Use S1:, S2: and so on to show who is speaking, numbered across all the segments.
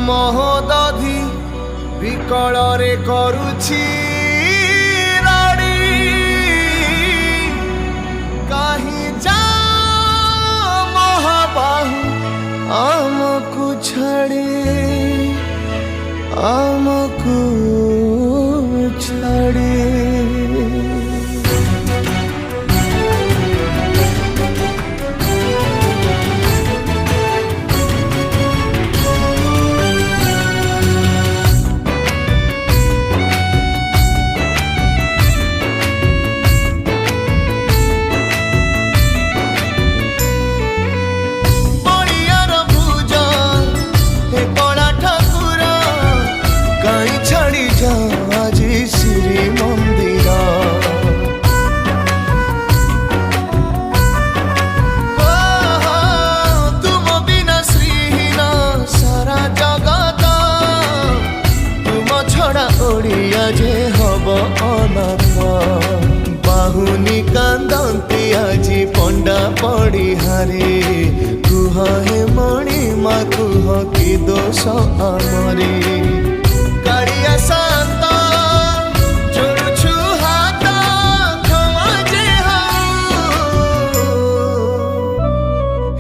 S1: ମହୋଦଧି ବିକଳରେ କରୁଛି ରଡ଼ି କାହିଁ ଯା ମହାବାହୁ ଆମକୁ ଛାଡ଼ି ଆମକୁ ଛାଡ଼ି আজি শ্রী মন্দির তুম বিনা শ্রীহীন সারা জগত তুম ছড়া ওড়িয়া যে হব অনাথ বাহুনি কান্দন্তি আজি পণ্ডা পড়িহারে কুহ হে মণিমা কুহ কি দোষ আমরে কাড়িয়া শান্ত জোড়ুছু হাত ক্ষমা যে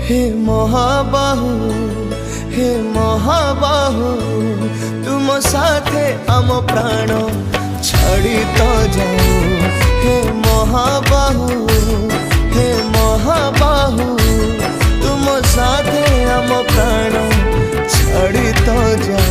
S1: হে মহাবাহু তুম সাথে আম প্রাণ ছাড়ি তো যাও হে মহাবাহু তুম সাথে আম প্রাণ ছাড়ি তো যাও